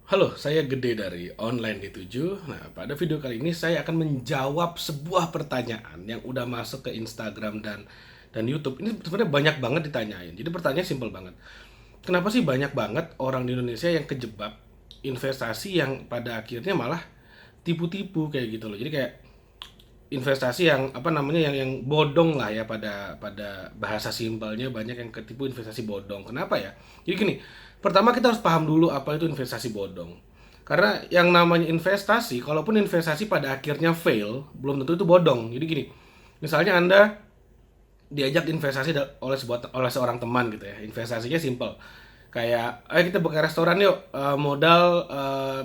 Halo, saya Gede dari Online D7. Nah, pada video kali ini saya akan menjawab sebuah pertanyaan yang udah masuk ke Instagram dan YouTube. Ini sebenarnya banyak banget ditanyain. Jadi pertanyaannya simpel banget. Kenapa sih banyak banget orang di Indonesia yang kejebak investasi yang pada akhirnya malah tipu-tipu kayak gitu loh. Jadi kayak investasi yang apa namanya yang bodong lah ya, pada bahasa simpelnya banyak yang ketipu investasi bodong. Kenapa ya? Jadi gini, pertama kita harus paham dulu apa itu investasi bodong. Karena yang namanya investasi, kalaupun investasi pada akhirnya fail, belum tentu itu bodong. Jadi gini, misalnya Anda diajak investasi oleh seorang teman gitu ya. Investasinya simple. Kayak, ayo kita buka restoran yuk. Modal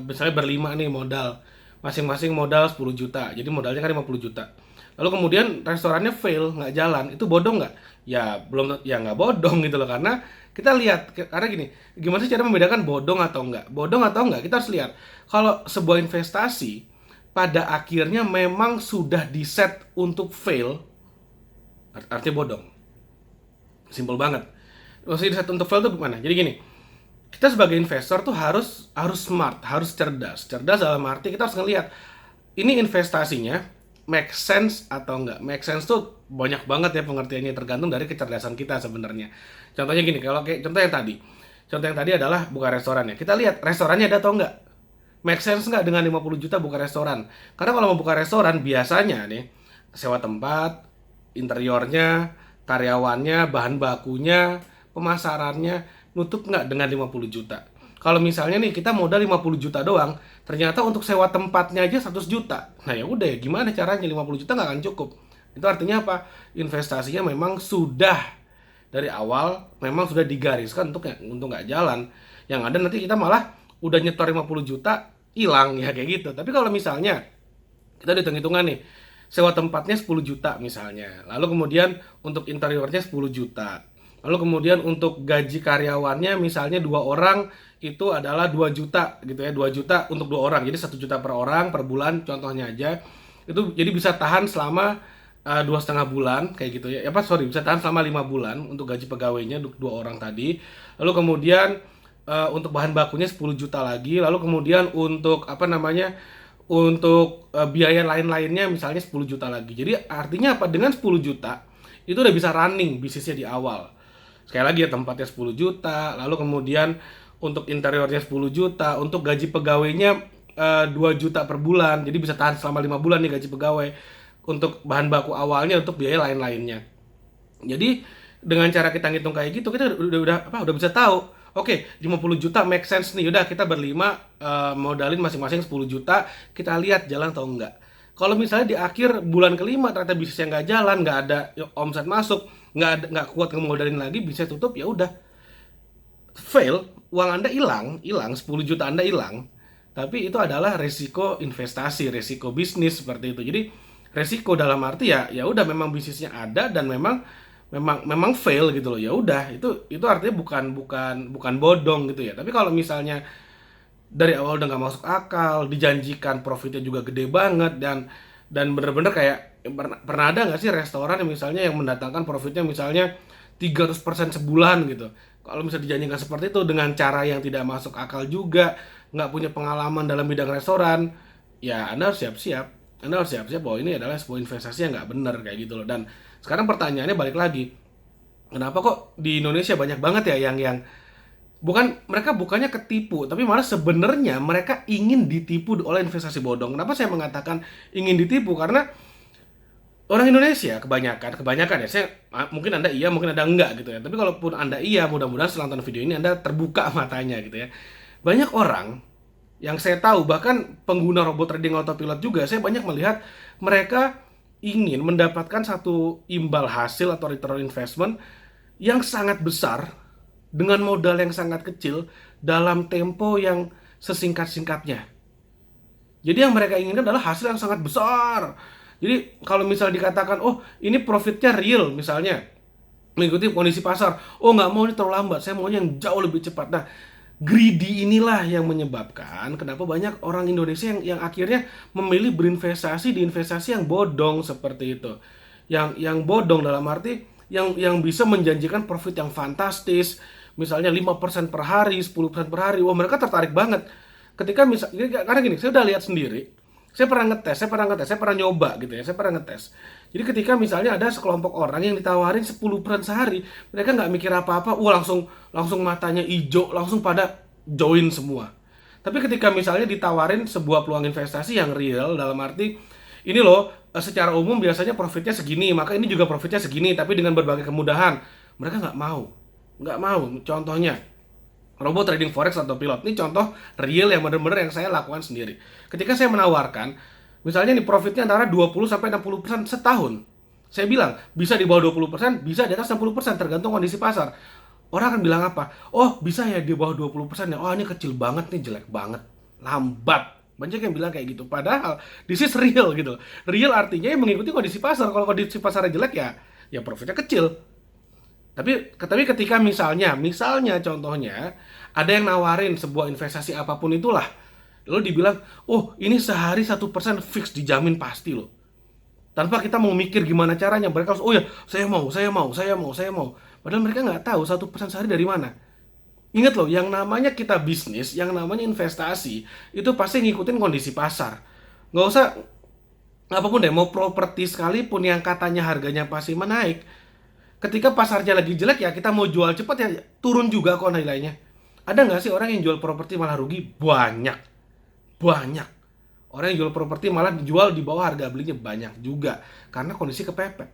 misalnya berlima nih modal. Masing-masing modal 10 juta. Jadi modalnya kan 50 juta. Lalu kemudian restorannya fail, nggak jalan. Itu bodong nggak? Ya belum, ya nggak bodong gitu loh. Karena kita lihat, karena gini, gimana sih cara membedakan bodong atau enggak? Bodong atau enggak, kita harus lihat. Kalau sebuah investasi pada akhirnya memang sudah diset untuk fail, artinya bodong. Simple banget. Maksudnya set untuk fail tuh gimana? Jadi gini, kita sebagai investor tuh harus smart, harus cerdas. Cerdas dalam arti kita harus ngelihat ini investasinya make sense atau enggak. Make sense tuh banyak banget ya pengertiannya, tergantung dari kecerdasan kita sebenarnya. Contohnya gini, kalau kayak contoh yang tadi. Contoh yang tadi adalah buka restoran ya. Kita lihat restorannya ada atau enggak. Make sense nggak dengan 50 juta buka restoran? Karena kalau mau buka restoran biasanya nih sewa tempat, interiornya, karyawannya, bahan bakunya, pemasarannya nutup nggak dengan 50 juta. Kalau misalnya nih kita modal 50 juta doang, ternyata untuk sewa tempatnya aja 100 juta. Nah ya udah, gimana caranya 50 juta nggak akan cukup. Itu artinya apa? Investasinya memang sudah dari awal memang sudah digariskan untuk nggak jalan. Yang ada nanti kita malah udah nyetor 50 juta hilang ya kayak gitu. Tapi kalau misalnya kita hitung-hitungan nih, sewa tempatnya 10 juta misalnya. Lalu kemudian untuk interiornya 10 juta. Lalu kemudian untuk gaji karyawannya misalnya 2 orang itu adalah 2 juta gitu ya, 2 juta untuk 2 orang. Jadi 1 juta per orang per bulan contohnya aja. Itu jadi bisa tahan selama 2,5 bulan kayak gitu ya. Apa sorry, bisa tahan selama 5 bulan untuk gaji pegawainya 2 orang tadi. Lalu kemudian untuk bahan bakunya 10 juta lagi. Lalu kemudian untuk apa namanya? Untuk biaya lain-lainnya misalnya 10 juta lagi. Jadi artinya apa? Dengan 10 juta itu udah bisa running bisnisnya di awal. Sekali lagi ya, tempatnya 10 juta, lalu kemudian untuk interiornya 10 juta, untuk gaji pegawainya 2 juta per bulan. Jadi bisa tahan selama 5 bulan nih gaji pegawai. Untuk bahan baku awalnya, untuk biaya lain-lainnya. Jadi dengan cara kita ngitung kayak gitu, kita udah bisa tahu. Oke, 50 juta make sense nih. Udah kita berlima modalin masing-masing 10 juta, kita lihat jalan atau enggak. Kalau misalnya di akhir bulan kelima ternyata bisnisnya nggak jalan, nggak ada omset masuk, nggak kuat ngemodalin lagi, bisa tutup, ya udah fail, uang Anda hilang, 10 juta Anda hilang. Tapi itu adalah resiko investasi, resiko bisnis seperti itu. Jadi resiko dalam arti ya udah memang bisnisnya ada dan memang fail gitu loh. Ya udah, itu artinya bukan bodong gitu ya. Tapi kalau misalnya dari awal udah nggak masuk akal, dijanjikan profitnya juga gede banget, dan bener-bener kayak pernah ada nggak sih restoran yang misalnya yang mendatangkan profitnya misalnya 300% sebulan gitu. Kalau misalnya dijanjikan seperti itu dengan cara yang tidak masuk akal juga, nggak punya pengalaman dalam bidang restoran, ya Anda harus siap-siap. Anda harus siap-siap bahwa ini adalah sebuah investasi yang nggak benar kayak gitu loh. Dan sekarang pertanyaannya balik lagi, kenapa kok di Indonesia banyak banget ya yang mereka bukannya ketipu, tapi malah sebenarnya mereka ingin ditipu oleh investasi bodong. Kenapa saya mengatakan ingin ditipu? Karena orang Indonesia kebanyakan ya, mungkin Anda iya, mungkin Anda enggak gitu ya. Tapi kalaupun Anda iya, mudah-mudahan setelah nonton video ini Anda terbuka matanya gitu ya. Banyak orang yang saya tahu, bahkan pengguna robot trading autopilot juga, saya banyak melihat mereka ingin mendapatkan satu imbal hasil atau return on investment yang sangat besar dengan modal yang sangat kecil dalam tempo yang sesingkat-singkatnya. Jadi yang mereka inginkan adalah hasil yang sangat besar. Jadi kalau misalnya dikatakan, oh ini profitnya real misalnya, mengikuti kondisi pasar, oh nggak mau ini terlalu lambat, saya maunya yang jauh lebih cepat. Nah, greedy inilah yang menyebabkan kenapa banyak orang Indonesia yang akhirnya memilih berinvestasi di investasi yang bodong seperti itu. Yang bodong dalam arti yang bisa menjanjikan profit yang fantastis, misalnya 5% per hari, 10% per hari. Wah, mereka tertarik banget. ketika karena gini, saya udah lihat sendiri, saya pernah ngetes, saya pernah nyoba gitu ya, saya pernah ngetes. Jadi ketika misalnya ada sekelompok orang yang ditawarin 10% sehari, mereka nggak mikir apa-apa, langsung langsung matanya hijau, langsung pada join semua. Tapi ketika misalnya ditawarin sebuah peluang investasi yang real, dalam arti ini loh, secara umum biasanya profitnya segini, maka ini juga profitnya segini, tapi dengan berbagai kemudahan, mereka nggak mau. Contohnya robot trading forex atau pilot, ini contoh real yang benar-benar yang saya lakukan sendiri. Ketika saya menawarkan, misalnya nih profitnya antara 20 sampai 60% setahun, saya bilang bisa di bawah 20%, bisa di atas 60%, tergantung kondisi pasar. Orang akan bilang apa? Oh, bisa ya di bawah 20% ya. Oh, ini kecil banget nih, jelek banget, lambat. Banyak yang bilang kayak gitu. Padahal this is real gitu. Real artinya yang mengikuti kondisi pasar. Kalau kondisi pasarnya jelek ya profitnya kecil. Tapi ketika misalnya contohnya ada yang nawarin sebuah investasi apapun itulah, lalu dibilang, oh ini sehari 1% fix dijamin pasti loh. Tanpa kita mau mikir gimana caranya, mereka langsung, oh ya saya mau. Padahal mereka nggak tahu 1% sehari dari mana. Ingat loh, yang namanya kita bisnis, yang namanya investasi, itu pasti ngikutin kondisi pasar. Nggak usah apapun deh, mau properti sekalipun yang katanya harganya pasti menaik, ketika pasarnya lagi jelek ya kita mau jual cepat ya turun juga kok nilainya. Ada nggak sih orang yang jual properti malah rugi? Banyak. Orang yang jual properti malah dijual di bawah harga belinya banyak juga karena kondisi kepepet.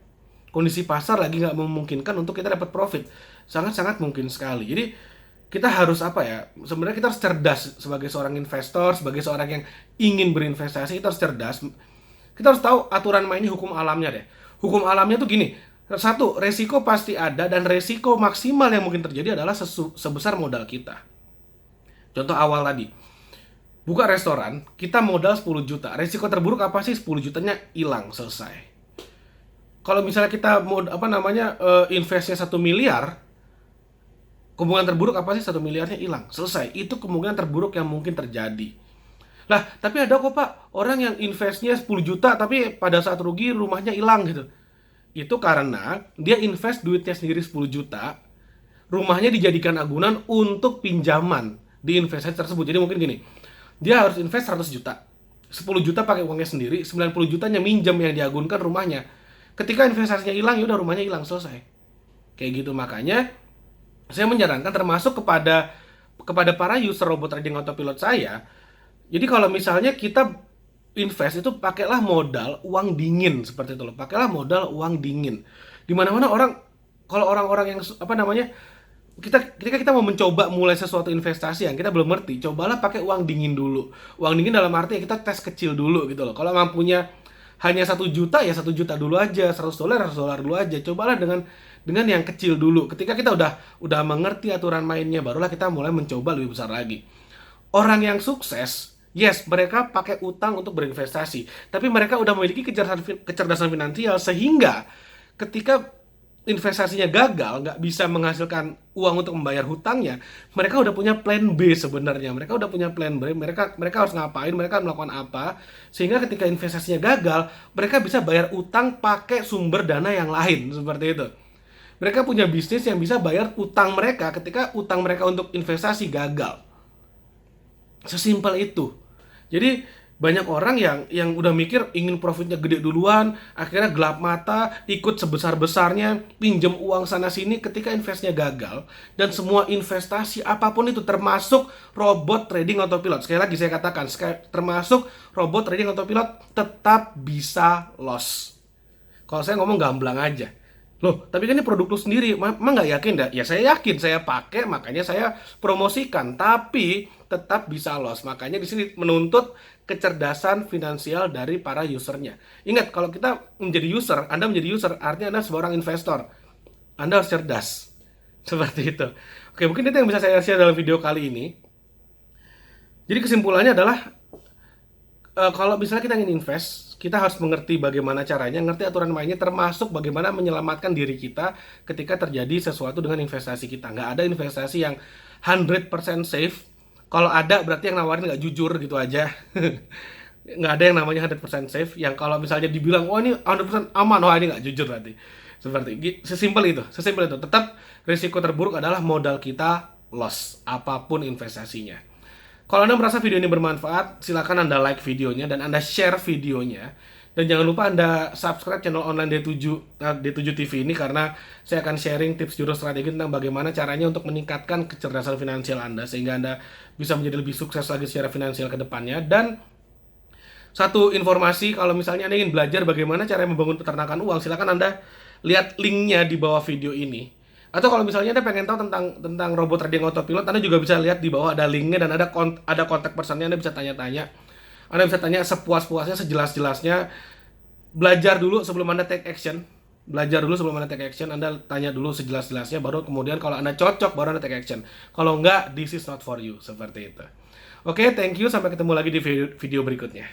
Kondisi pasar lagi nggak memungkinkan untuk kita dapat profit. Sangat-sangat mungkin sekali. Jadi kita harus apa ya? Sebenarnya kita harus cerdas sebagai seorang investor, sebagai seorang yang ingin berinvestasi, kita harus cerdas. Kita harus tahu aturan mainnya, hukum alamnya deh. Hukum alamnya tuh gini, satu, resiko pasti ada dan resiko maksimal yang mungkin terjadi adalah sebesar modal kita. Contoh awal tadi, buka restoran, kita modal 10 juta. Resiko terburuk apa sih? 10 jutanya hilang, selesai. Kalau misalnya kita mau investnya 1 miliar, kemungkinan terburuk apa sih? 1 miliarnya hilang, selesai. Itu kemungkinan terburuk yang mungkin terjadi. Lah, tapi ada kok Pak, orang yang investnya 10 juta tapi pada saat rugi rumahnya hilang gitu. Itu karena dia invest duitnya sendiri 10 juta, rumahnya dijadikan agunan untuk pinjaman di investasi tersebut. Jadi mungkin gini, dia harus invest 100 juta. 10 juta pakai uangnya sendiri, 90 jutanya minjem yang diagunkan rumahnya. Ketika investasinya hilang, ya udah rumahnya hilang, selesai. Kayak gitu. Makanya saya menyarankan termasuk kepada para user robot trading autopilot saya. Jadi kalau misalnya kita invest itu pakailah modal uang dingin seperti itu loh. Pakailah modal uang dingin. Di mana-mana orang, kalau orang-orang yang ketika kita mau mencoba mulai sesuatu investasi yang kita belum ngerti, cobalah pakai uang dingin dulu. Uang dingin dalam arti ya kita tes kecil dulu gitu loh. Kalau mampunya hanya 1 juta ya 1 juta dulu aja, $100 dulu aja. Cobalah dengan yang kecil dulu. Ketika kita udah mengerti aturan mainnya, barulah kita mulai mencoba lebih besar lagi. Orang yang sukses, yes, mereka pakai utang untuk berinvestasi, tapi mereka udah memiliki kecerdasan finansial sehingga ketika investasinya gagal, nggak bisa menghasilkan uang untuk membayar hutangnya, mereka udah punya plan B sebenarnya. Mereka udah punya plan B, mereka harus ngapain, mereka melakukan apa, sehingga ketika investasinya gagal, mereka bisa bayar utang pakai sumber dana yang lain, seperti itu. Mereka punya bisnis yang bisa bayar utang mereka ketika utang mereka untuk investasi gagal. Sesimpel itu. Jadi banyak orang yang udah mikir ingin profitnya gede duluan, akhirnya gelap mata, ikut sebesar-besarnya, pinjem uang sana-sini ketika investnya gagal. Dan semua investasi apapun itu termasuk robot trading autopilot. Sekali lagi saya katakan, termasuk robot trading autopilot tetap bisa loss. Kalau saya ngomong gamblang aja. Loh, tapi kan ini produk lu sendiri, emang nggak yakin dah? Ya saya yakin, saya pakai, makanya saya promosikan. Tapi tetap bisa loss. Makanya di sini menuntut kecerdasan finansial dari para usernya. Ingat, kalau kita menjadi user, Anda menjadi user, artinya Anda seorang investor. Anda harus cerdas. Seperti itu. Oke, mungkin itu yang bisa saya share dalam video kali ini. Jadi kesimpulannya adalah, kalau misalnya kita ingin invest, kita harus mengerti bagaimana caranya, ngerti aturan mainnya, termasuk bagaimana menyelamatkan diri kita ketika terjadi sesuatu dengan investasi kita. Nggak ada investasi yang 100% safe. Kalau ada, berarti yang nawarin nggak jujur gitu aja. Nggak ada yang namanya 100% safe. Yang kalau misalnya dibilang, oh ini 100% aman, oh ini nggak jujur berarti. Sesimpel itu. Tetap risiko terburuk adalah modal kita loss, apapun investasinya. Kalau Anda merasa video ini bermanfaat, silakan Anda like videonya dan Anda share videonya. Dan jangan lupa Anda subscribe channel online D7 TV ini, karena saya akan sharing tips jurus strategi tentang bagaimana caranya untuk meningkatkan kecerdasan finansial Anda sehingga Anda bisa menjadi lebih sukses lagi secara finansial ke depannya. Dan satu informasi, kalau misalnya Anda ingin belajar bagaimana cara membangun peternakan uang, silakan Anda lihat linknya di bawah video ini. Atau kalau misalnya Anda pengen tahu tentang robot trading autopilot, Anda juga bisa lihat di bawah ada linknya dan ada kontak personnya. Anda bisa tanya-tanya. Anda bisa tanya sepuas-puasnya, sejelas-jelasnya. Belajar dulu sebelum Anda take action. Belajar dulu sebelum Anda take action. Anda tanya dulu sejelas-jelasnya, baru kemudian kalau Anda cocok, baru Anda take action. Kalau enggak, this is not for you. Seperti itu. Oke, thank you. Sampai ketemu lagi di video berikutnya.